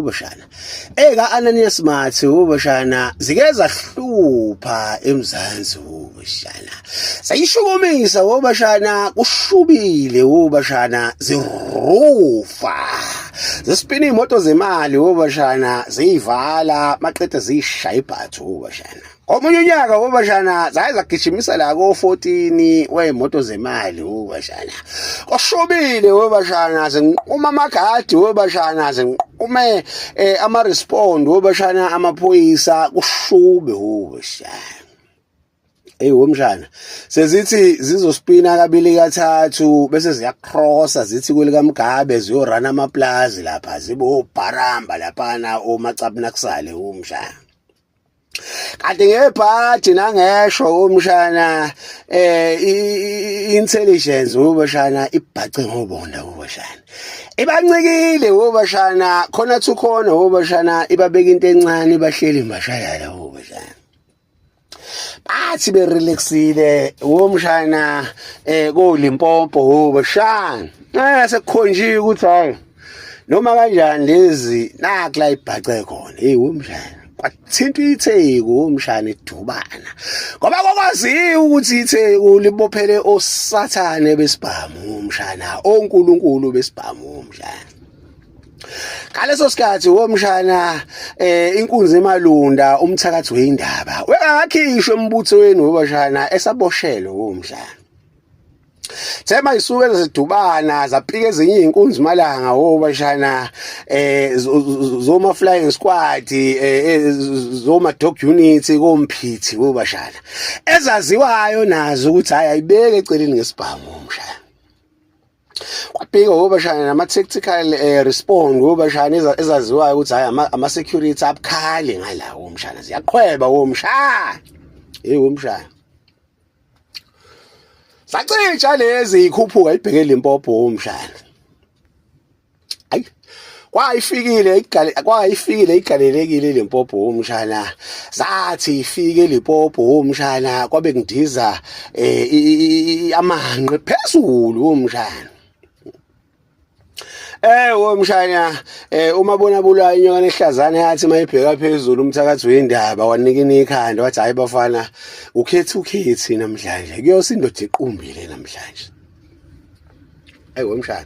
Bashana. Eka Ananias Mathi Bashana zike zahlupha eMzansi Bashana. Sayishukumisa Bashana kushubile Bashana zirufa. Zisipina imoto zemali Bashana ziyivala maqedwe zishaya ibhathu Bashana. Omunye unyaka Bashana zayizagijimisa la ko14 weimoto zemali Bashana. Oshobile Bashana zinquma amagadi Bashana zinqume ama respond Bashana amaphoyisa kushube Bashana. Womshana sezithi zizospina kabili kathathu bese ziyacrossa zithi kwelika Mgabe ziyorana amaplazi lapha zibo Bharamba laphana omacapna kusale umshana. Kanti ngebhathi nangesho umshana intelligence Bashana ibhace ngobonda Bashana. Ibancikile Bashana khona thu khona Bashana ibabeka into encane bahleli bashayala Bashana. Bathi be relaxile umshana ko Limpopo Bashana. Sekukhonjiwe ukuthi hayi noma kanjani lezi nakla ibhace khona umshana. Kwathinta itheku umshana idubana ngoba kokwaziwe ukuthi itheku libophele osathane besibhamu umshana onkulunkulu besibhamu umshana. Ngaleso sikhathi womshana inkunzi emalunda umthakathi weindaba wengakhishwe embuthweni Bashana esaboshelo womshana. Thema isuke ezidubana zapika ezinye inkunzi malanga Bashana zoma flying squad zoma dog unit komphithi Bashana ezaziwayo nazo ukuthi hayi ayibeke eceleni ngesibhamu umshana. Kwabheka Bashana nama tactical respond Bashana ezaziwayo ukuthi hayi ama security abukhali ngala umshana ziyaqhweba umshana umshana. Sacisha lezi ikhuphuka ibheke Limpopo umshana. Ayi kwayifikile igalelekile Limpopo umshana. Zathi ifike Limpopo umshana kwabe kundiza amanqe phezulu umshana. Womshana umabona bula inyokane ehlazana yathi mayibheka phezulu umthakathi weindaba wanikina ikhanda wathi hayi bafana ukhethi namhlanje kuyosindoda iqumbile namhlanje. Womshana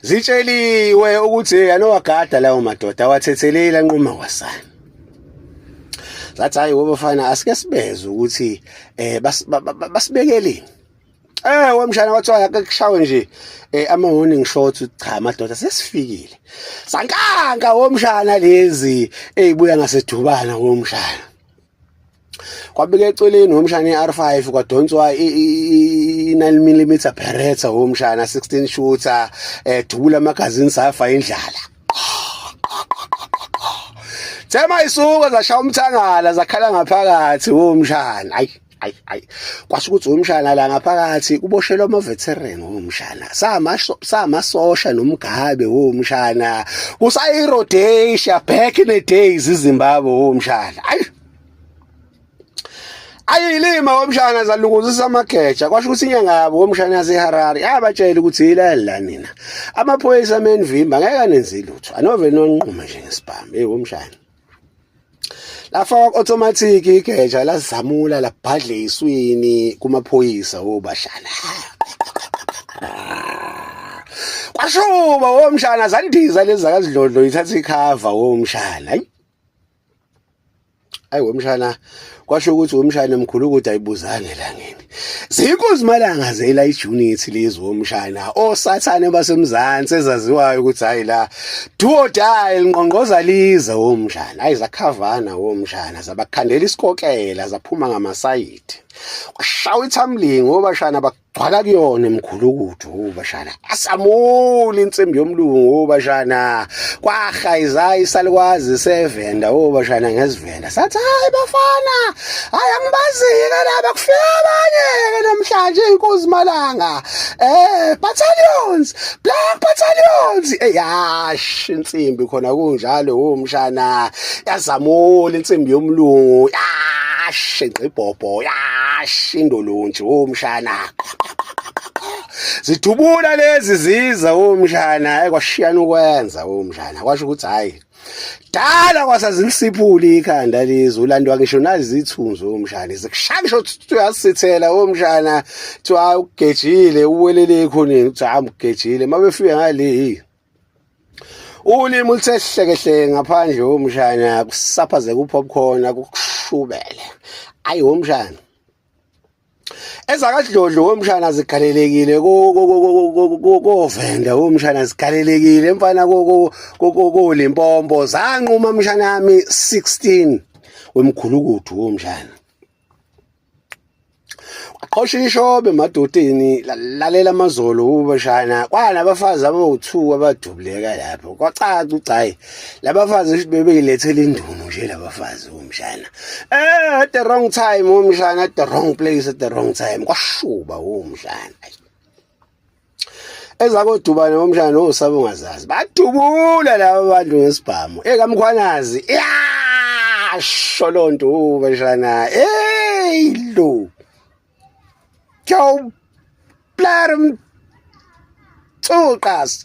zitsheliwe ukuthi yanowagada lawo madoda wathethelela nquma wasana. Zathi hayi bafana asike sibeze ukuthi basibekeleni. Womshana wathiwa yakushawe nje ama warning shots cha amadoda sesifikile. Sankanga womshana lezi ezibuya ngasedubana womshana. Kwabika eceleni womshana iR5 kwadonswa i9mm Beretta womshana 16 shooter dubula magazine safa indlala. Thema isuka zashaya umthangala zakhala ngaphakathi womshana. Ayi kwasho ukuthi umshana la ngaphakathi kuboshelwa ama veteran umshana samasosha noMgabe umshana kusayi Rhodesia back in the days iZimbabwe umshana. Ayilima womshana zalunguzisa amageja kwasho ukuthi inyanga yabo womshana yaseHarare yabatshela ukuthi ilala nina amaphoyisa menvimba ngeke anenzi lutho anove nonquma nje ngesibhamu womshana. Lafaka automatic igeja lazamula labhadle iswini kumaphoyisa Bashana. Kwashuba womshana zandiza lezi zakazidlodlo ithatha ikhava womshana. Ayi womshana kwasho ukuthi womshana emkhulu ukuthi ayibuzange langeni. Zinkunzi malanga zela ijunity lezi womshana osathane basemzansi ezaziwayo ukuthi hayi la do or die ngqongqoza liza womshana. Hayi zakhavana womshana zabakhandela isikokela zaphuma ngamasayidi. Kwashawa ithamlingi Bashana bagcwala kuyona emkhulukudu Bashana. Asamula insimbi yomlungu Bashana. Kwahayiza isalukwazi sevenda Bashana ngezivenda. Sathi hayi bafana hayi angibazika laba kufika abanye namhlanje inkosi malanga. Battalions, black battalions. Yash insimbi khona kunjalo womshana. Yazamula insimbi yomlungu. Yashenqa ibhobho yashindolunje womshana. zidubula lezi ziza umshana ekwashiyana ukwenza umshana kwasho ukuthi hayi dala kwasazilisiphuli ikhanda lezi ulandwa ngisho nazi izithunzi umshana zikushakisho uyasithela umshana thiwa ugejile uwelele ekhoneni uthi hayi ugejile mabefika ngale ulimi ulithehlekehle ngaphandle umshana kusaphazeka upopcorn kukushubele ayi umshana ezakadlodlo womshana zigalelekile ko venda zigalelekile mfana ko Limpopo zanquma mshana yami 16 wemkhulukudu womshana aqosha ishobe emadodeni lalela amazolo ubashana kwana abafazi abawu2 abadubuleka lapho kwacaca ukuthi hayi labafazi bebeyilethela indumo nje labafazi umshana at the wrong time umshana at the wrong place at the wrong time kwashuba umshana ezakodubana umshana osaba ungazazi badubula laba bantu ngesibhamu ekamkhwanazi ya sholonto ubashana lo Joe Blarm Tuqas